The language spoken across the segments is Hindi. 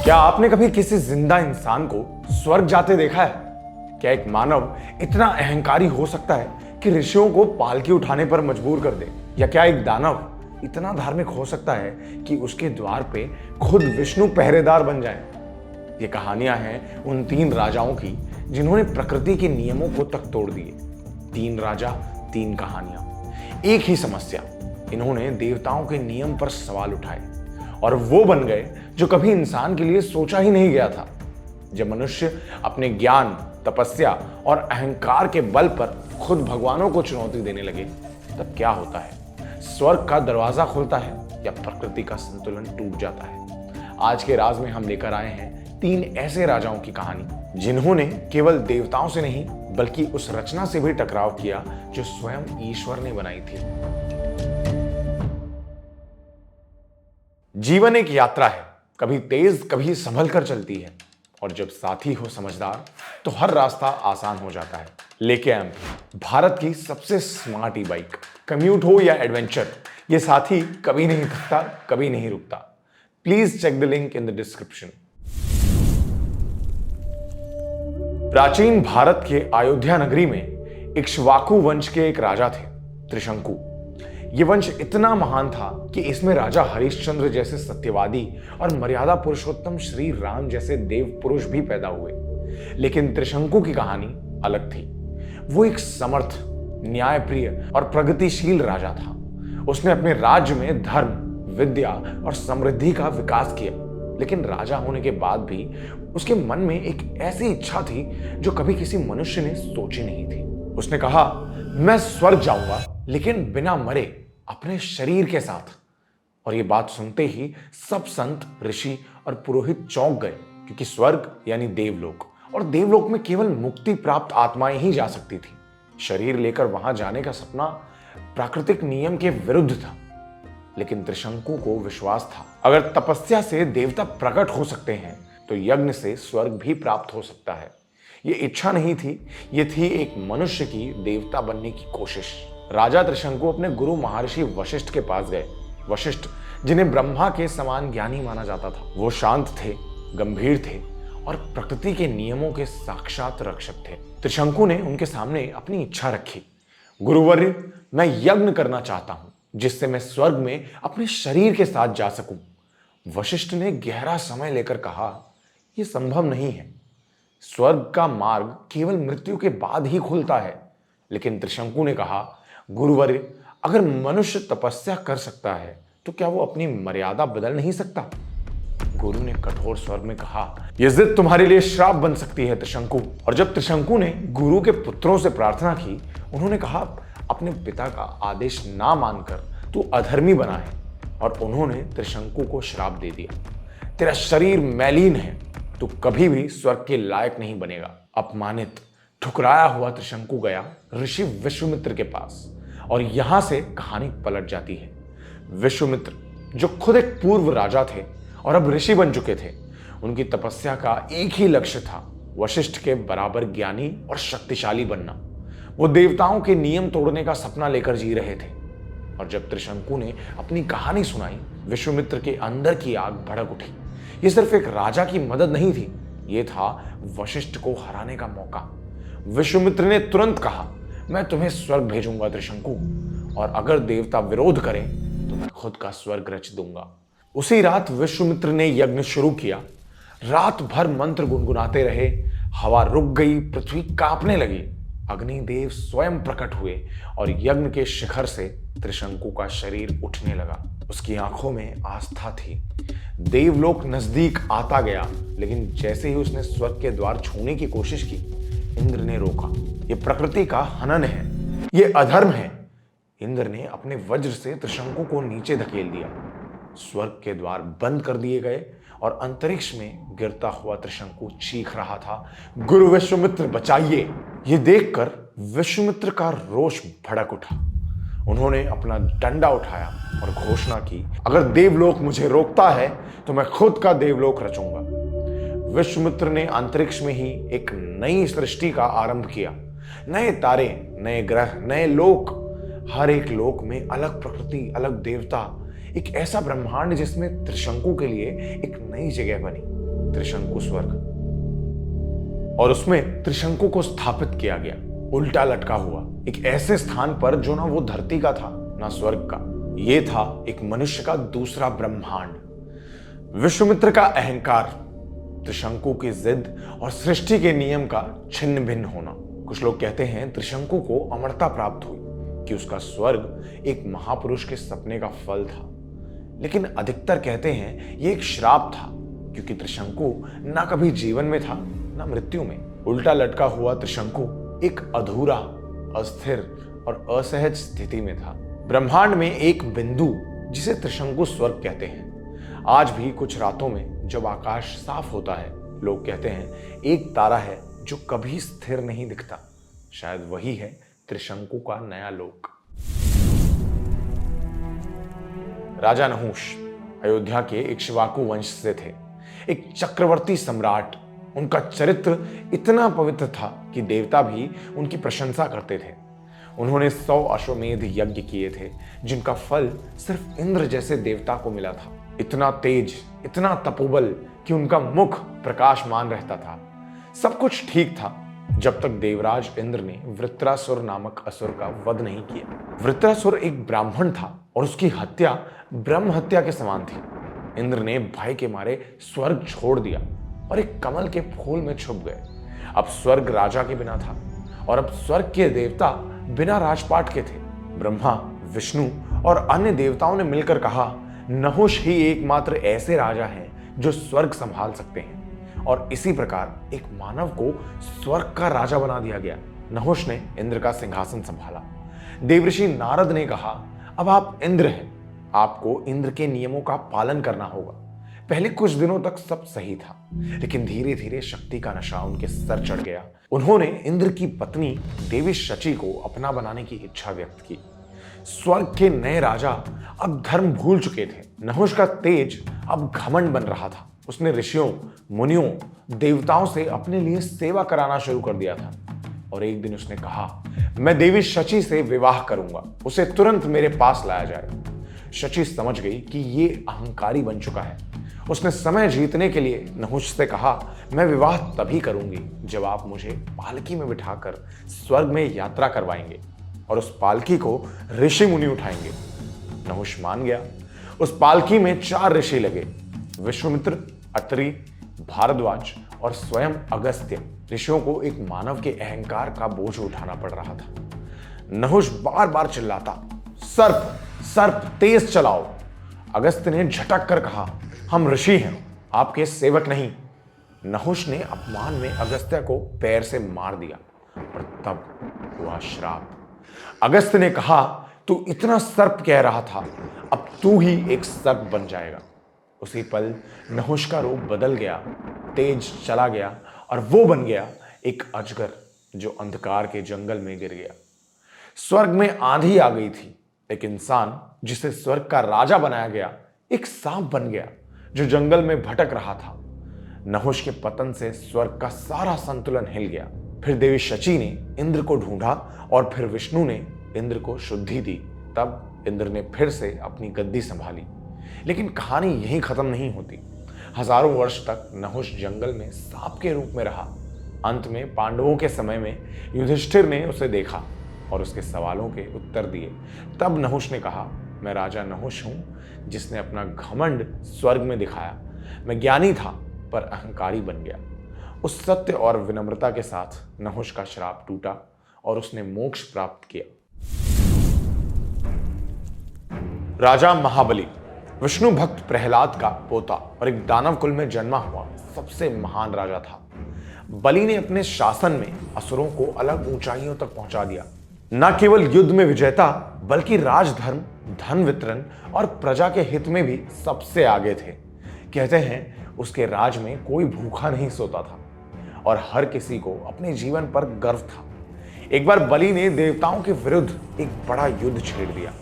क्या आपने कभी किसी जिंदा इंसान को स्वर्ग जाते देखा है? क्या एक मानव इतना अहंकारी हो सकता है कि ऋषियों को पालकी उठाने पर मजबूर कर दे? या क्या एक दानव इतना धार्मिक हो सकता है कि उसके द्वार पे खुद विष्णु पहरेदार बन जाए? ये कहानियां हैं उन 3 राजाओं की जिन्होंने प्रकृति के नियमों को तक तोड़ दिए। 3 राजा, 3 कहानियां, एक ही समस्या। इन्होंने देवताओं के नियम पर सवाल उठाए और वो बन गए जो कभी इंसान के लिए सोचा ही नहीं गया था। जब मनुष्य अपने ज्ञान, तपस्या और अहंकार के बल पर खुद भगवानों को चुनौती देने लगे, तब क्या होता है? स्वर्ग का दरवाजा खुलता है या प्रकृति का संतुलन टूट जाता है? आज के राज में हम लेकर आए हैं 3 ऐसे राजाओं की कहानी जिन्होंने केवल देवताओं से नहीं बल्कि उस रचना से भी टकराव किया जो स्वयं ईश्वर ने बनाई थी। जीवन एक यात्रा है, कभी तेज कभी संभल कर चलती है, और जब साथी हो समझदार तो हर रास्ता आसान हो जाता है। लेके आए भारत की सबसे स्मार्ट ई बाइक। कम्यूट हो या एडवेंचर, ये साथी कभी नहीं थकता, कभी नहीं रुकता। Please check the link in the description. प्राचीन भारत के अयोध्या नगरी में इक्ष्वाकु वंश के एक राजा थे, त्रिशंकु। ये वंश इतना महान था कि इसमें राजा हरिश्चंद्र जैसे सत्यवादी और मर्यादा पुरुषोत्तम श्री राम जैसे देव पुरुष भी पैदा हुए। लेकिन त्रिशंकु की कहानी अलग थी। वो एक समर्थ, न्यायप्रिय और प्रगतिशील राजा था। उसने अपने राज्य में धर्म, विद्या और समृद्धि का विकास किया। लेकिन राजा होने के बाद भी उसके मन में एक ऐसी इच्छा थी जो कभी किसी मनुष्य ने सोची नहीं थी। उसने कहा, मैं स्वर्ग जाऊंगा लेकिन बिना मरे, अपने शरीर के साथ। और ये बात सुनते ही सब संत, ऋषि और पुरोहित चौंक गए, क्योंकि स्वर्ग यानी देवलोक, और देवलोक में केवल मुक्ति प्राप्त आत्माएं ही जा सकती थी। शरीर लेकर वहां जाने का सपना प्राकृतिक नियम के विरुद्ध था। लेकिन त्रिशंकु को विश्वास था, अगर तपस्या से देवता प्रकट हो सकते हैं तो यज्ञ से स्वर्ग भी प्राप्त हो सकता है। ये इच्छा नहीं थी, ये थी एक मनुष्य की देवता बनने की कोशिश। राजा त्रिशंकु अपने गुरु महर्षि वशिष्ठ के पास गए। वशिष्ठ, जिन्हें ब्रह्मा के समान ज्ञानी माना जाता था, वो शांत थे, गंभीर थे और प्रकृति के नियमों के साक्षात रक्षक थे। त्रिशंकु ने उनके सामने अपनी इच्छा रखी। गुरुवर्य, मैं यज्ञ करना चाहता हूं जिससे मैं स्वर्ग में अपने शरीर के साथ जा सकूं। वशिष्ठ ने गहरा समय लेकर कहा, यह संभव नहीं है। स्वर्ग का मार्ग केवल मृत्यु के बाद ही खुलता है। लेकिन त्रिशंकु ने कहा, गुरुवर्य, अगर मनुष्य तपस्या कर सकता है तो क्या वो अपनी मर्यादा बदल नहीं सकता? गुरु ने कठोर स्वर में कहा, यह जिद तुम्हारे लिए श्राप बन सकती है त्रिशंकु। और जब त्रिशंकु ने गुरु के पुत्रों से प्रार्थना की, उन्होंने कहा, अपने पिता का आदेश ना मानकर तू अधर्मी बना है। और उन्होंने त्रिशंकु को श्राप दे दिया, तेरा शरीर मैलीन है, तू कभी भी स्वर्ग के लायक नहीं बनेगा। अपमानित, ठुकराया हुआ त्रिशंकु गया ऋषि विश्वामित्र के पास, और यहां से कहानी पलट जाती है। विश्वामित्र, जो खुद एक पूर्व राजा थे और अब ऋषि बन चुके थे, उनकी तपस्या का एक ही लक्ष्य था, वशिष्ठ के बराबर ज्ञानी और शक्तिशाली बनना। वो देवताओं के नियम तोड़ने का सपना लेकर जी रहे थे। और जब त्रिशंकु ने अपनी कहानी सुनाई, विश्वामित्र के अंदर की आग भड़क उठी। ये सिर्फ एक राजा की मदद नहीं थी, ये था वशिष्ठ को हराने का मौका। विश्वामित्र ने तुरंत कहा, मैं तुम्हें स्वर्ग भेजूंगा त्रिशंकु, और अगर देवता विरोध करें तो मैं खुद का स्वर्ग रच दूंगा। उसी रात विश्वामित्र ने यज्ञ शुरू किया। रात भर मंत्र गुनगुनाते रहे। हवा रुक गई, पृथ्वी कांपने लगी। अग्निदेव स्वयं प्रकट हुए और यज्ञ के शिखर से त्रिशंकु का शरीर उठने लगा। उसकी आंखों में आस्था थी। देवलोक नजदीक आता गया, लेकिन जैसे ही उसने स्वर्ग के द्वार छूने की कोशिश की, इंद्र ने रोका। यह प्रकृति का हनन है, यह अधर्म है। इंद्र ने अपने वज्र से त्रिशंकु को नीचे धकेल दिया। स्वर्ग के द्वार बंद कर दिए गए और अंतरिक्ष में गिरता हुआ त्रिशंकु चीख रहा था, गुरु विश्वामित्र बचाइए। यह देखकर विश्वामित्र का रोष भड़क उठा। उन्होंने अपना डंडा उठाया और घोषणा की, अगर देवलोक मुझे रोकता है तो मैं खुद का देवलोक रचूंगा। विश्वामित्र ने अंतरिक्ष में ही एक नई सृष्टि का आरंभ किया। नए तारे, नए ग्रह, नए लोक, हर एक लोक में अलग प्रकृति, अलग देवता, एक ऐसा ब्रह्मांड जिसमें त्रिशंकु के लिए एक नई जगह बनी। त्रिशंकु स्वर्ग, और उसमें त्रिशंकु को स्थापित किया गया, उल्टा लटका हुआ एक ऐसे स्थान पर जो ना वो धरती का था ना स्वर्ग का। ये था एक मनुष्य का दूसरा ब्रह्मांड। विश्वामित्र का अहंकार, त्रिशंकु की जिद और सृष्टि के नियम का छिन्न भिन्न होना। कुछ लोग कहते हैं त्रिशंकु को अमरता प्राप्त हुई कि उसका स्वर्ग एक महापुरुष के सपने का फल था, लेकिन अधिकतर कहते हैं ये एक श्राप था, क्योंकि त्रिशंकु ना कभी जीवन में था ना मृत्यु में। उल्टा लटका हुआ त्रिशंकु एक अधूरा, अस्थिर और असहज स्थिति में था। ब्रह्मांड में एक बिंदु जिसे त्रिशंकु स्वर्ग कहते हैं। आज भी कुछ रातों में जब आकाश साफ होता है, लोग कहते हैं एक तारा है जो कभी स्थिर नहीं दिखता। शायद वही है त्रिशंकु का नया लोक। राजा नहुष अयोध्या के इक्ष्वाकु वंश से थे, एक चक्रवर्ती सम्राट। उनका चरित्र इतना पवित्र था कि देवता भी उनकी प्रशंसा करते थे। उन्होंने 100 अश्वमेध यज्ञ किए थे, जिनका फल सिर्फ इंद्र जैसे देवता को मिला था। इतना तेज, इतना तपोबल कि उनका मुख प्रकाशमान रहता था। सब कुछ ठीक था जब तक देवराज इंद्र ने वृत्रासुर नामक असुर का वध नहीं किया। वृत्रासुर एक ब्राह्मण था और उसकी हत्या ब्रह्म हत्या के समान थी। इंद्र ने भय के मारे स्वर्ग छोड़ दिया और एक कमल के फूल में छुप गए। अब स्वर्ग राजा के बिना था और अब स्वर्ग के देवता बिना राजपाट के थे। ब्रह्मा, विष्णु और अन्य देवताओं ने मिलकर कहा, नहुष ही एकमात्र ऐसे राजा हैं जो स्वर्ग संभाल सकते हैं, और इसी प्रकार एक मानव को स्वर्ग का राजा बना दिया गया। नहुष ने इंद्र का सिंहासन संभाला। देवऋषि नारद ने कहा, अब आप इंद्र हैं, आपको इंद्र के नियमों का पालन करना होगा। पहले कुछ दिनों तक सब सही था, लेकिन धीरे धीरे शक्ति का नशा उनके सर चढ़ गया। उन्होंने इंद्र की पत्नी देवी शची को अपना बनाने की इच्छा व्यक्त की। स्वर्ग के नए राजा अब धर्म भूल चुके थे। नहुष का तेज अब घमंड बन रहा था। उसने ऋषियों, मुनियों, देवताओं से अपने लिए सेवा कराना शुरू कर दिया था, और एक दिन उसने कहा, मैं देवी शची से विवाह करूंगा, उसे तुरंत मेरे पास लाया जाए। शची समझ गई कि ये अहंकारी बन चुका है। उसने समय जीतने के लिए नहुष से कहा, मैं विवाह तभी करूंगी जब आप मुझे पालकी में बिठाकर स्वर्ग में यात्रा करवाएंगे और उस पालकी को ऋषि मुनि उठाएंगे। नहुष मान गया। उस पालकी में 4 ऋषि लगे, विश्वामित्र, अत्रि, भारद्वाज और स्वयं अगस्त्य। ऋषियों को एक मानव के अहंकार का बोझ उठाना पड़ रहा था। नहुष बार बार चिल्लाता, सर्प सर्प तेज चलाओ। अगस्त्य ने झटक कर कहा, हम ऋषि हैं, आपके सेवक नहीं। नहुष ने अपमान में अगस्त्य को पैर से मार दिया और तब हुआ श्राप। अगस्त्य ने कहा, तू इतना सर्प कह रहा था, अब तू ही एक सर्प बन जाएगा। उसी पल नहुष का रूप बदल गया, तेज चला गया और वो बन गया एक अजगर जो अंधकार के जंगल में गिर गया। स्वर्ग में आंधी आ गई थी। एक इंसान जिसे स्वर्ग का राजा बनाया गया एक सांप बन गया जो जंगल में भटक रहा था। नहुष के पतन से स्वर्ग का सारा संतुलन हिल गया। फिर देवी शची ने इंद्र को ढूंढा और फिर विष्णु ने इंद्र को शुद्धि दी। तब इंद्र ने फिर से अपनी गद्दी संभाली। लेकिन कहानी यहीं खत्म नहीं होती। हजारों वर्ष तक नहुष जंगल में सांप के रूप में रहा। अंत में पांडवों के समय में युधिष्ठिर ने उसे देखा और उसके सवालों के उत्तर दिए। तब नहुष ने कहा, मैं राजा नहुष हूं जिसने अपना घमंड स्वर्ग में दिखाया। मैं ज्ञानी था पर अहंकारी बन गया। उस सत्य और विनम्रता के साथ नहुष का श्राप टूटा और उसने मोक्ष प्राप्त किया। राजा महाबली विष्णु भक्त प्रहलाद का पोता और एक दानव कुल में जन्मा हुआ सबसे महान राजा था। बलि ने अपने शासन में असुरों को अलग ऊंचाइयों तक पहुंचा दिया। न केवल युद्ध में विजेता बल्कि राजधर्म, धन वितरण और प्रजा के हित में भी सबसे आगे थे। कहते हैं उसके राज में कोई भूखा नहीं सोता था और हर किसी को अपने जीवन पर गर्व था। एक बार बलि ने देवताओं के विरुद्ध एक बड़ा युद्ध छेड़ दिया।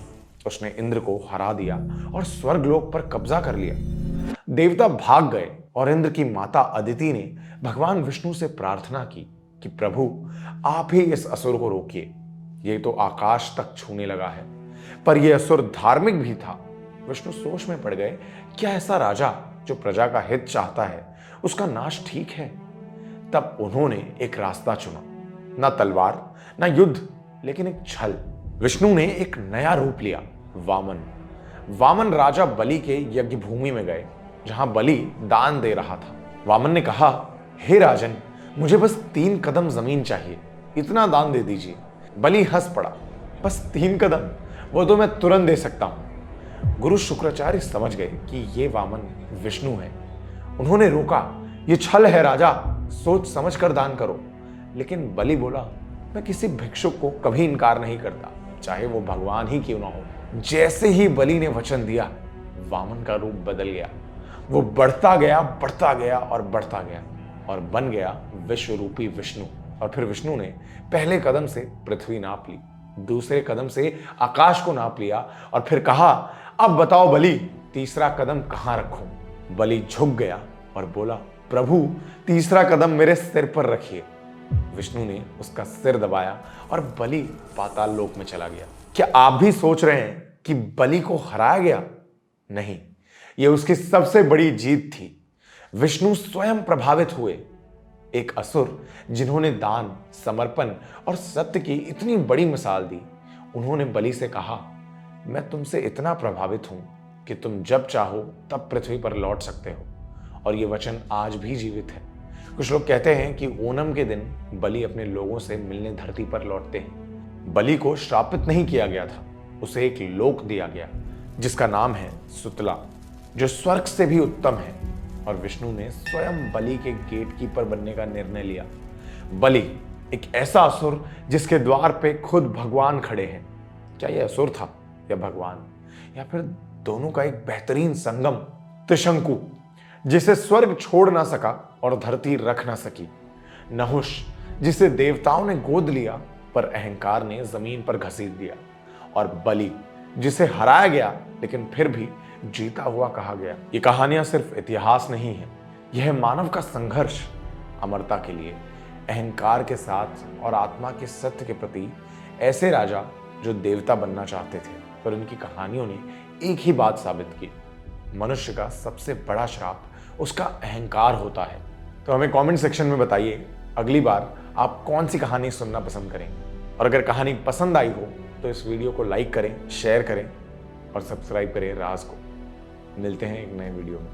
उसने इंद्र को हरा दिया और स्वर्गलोक पर कब्जा कर लिया। देवता भाग गए और इंद्र की माता अदिति ने भगवान विष्णु से प्रार्थना की कि प्रभु आप ही इस असुर को रोकिए, ये तो आकाश तक छूने लगा है। पर यह असुर धार्मिक भी था। विष्णु सोच में पड़ गए, क्या ऐसा राजा जो प्रजा का हित चाहता है उसका नाश ठीक है? तब उन्होंने एक रास्ता चुना, ना तलवार ना युद्ध, लेकिन एक छल। विष्णु ने एक नया रूप लिया, वामन। वामन राजा बलि के यज्ञ भूमि में गए, जहां बलि दान दे रहा था। वामन ने कहा, हे राजन, मुझे बस 3 कदम जमीन चाहिए, इतना दान दे दीजिए। बलि हंस पड़ा, बस 3 कदम? वो तो मैं तुरंत दे सकता हूं। गुरु शुक्राचार्य समझ गए कि ये वामन विष्णु है। उन्होंने रोका, ये छल है राजा, सोच समझ कर दान करो। लेकिन बलि बोला, मैं किसी भिक्षुक को कभी इनकार नहीं करता, चाहे वो भगवान ही क्यों ना हो। जैसे ही बलि ने वचन दिया, वामन का रूप बदल गया। वो बढ़ता गया, बढ़ता गया और बढ़ता गया और बन गया विश्व रूपी विष्णु। और फिर विष्णु ने पहले कदम से पृथ्वी नाप ली, दूसरे कदम से आकाश को नाप लिया और फिर कहा, अब बताओ बलि, तीसरा कदम कहां रखूं? बलि झुक गया और बोला, प्रभु, तीसरा कदम मेरे सिर पर रखिए। विष्णु ने उसका सिर दबाया और बलि पाताल लोक में चला गया। क्या आप भी सोच रहे हैं कि बलि को हराया गया? नहीं, यह उसकी सबसे बड़ी जीत थी। विष्णु स्वयं प्रभावित हुए। एक असुर जिन्होंने दान, समर्पण और सत्य की इतनी बड़ी मिसाल दी, उन्होंने बलि से कहा, मैं तुमसे इतना प्रभावित हूं कि तुम जब चाहो तब पृथ्वी पर लौट सकते हो। और ये वचन आज भी जीवित है। कुछ लोग कहते हैं कि ओणम के दिन बलि अपने लोगों से मिलने धरती पर लौटते हैं। बलि को श्रापित नहीं किया गया था, उसे एक लोक दिया गया जिसका नाम है सुतला, जो स्वर्ग से भी उत्तम है। और विष्णु ने स्वयं बलि के गेटकीपर बनने का निर्णय लिया। बलि एक ऐसा असुर जिसके द्वार पे खुद भगवान खड़े हैं। क्या यह असुर था या भगवान, या फिर दोनों का एक बेहतरीन संगम? त्रिशंकु, जिसे स्वर्ग छोड़ ना सका और धरती रख ना सकी। नहुष, जिसे देवताओं ने गोद लिया पर अहंकार ने जमीन पर घसीट दिया। और बलि, जिसे हराया गया लेकिन फिर भी जीता हुआ कहा गया। ये कहानियां सिर्फ इतिहास नहीं है, यह मानव का संघर्ष अमरता के लिए, अहंकार के साथ और आत्मा के सत्य के प्रति। ऐसे राजा जो देवता बनना चाहते थे, पर उनकी कहानियों ने एक ही बात साबित की, मनुष्य का सबसे बड़ा श्राप उसका अहंकार होता है। तो हमें कमेंट सेक्शन में बताइए, अगली बार आप कौन सी कहानी सुनना पसंद करेंगे। और अगर कहानी पसंद आई हो तो इस वीडियो को लाइक करें, शेयर करें और सब्सक्राइब करें राज को। मिलते हैं एक नए वीडियो में।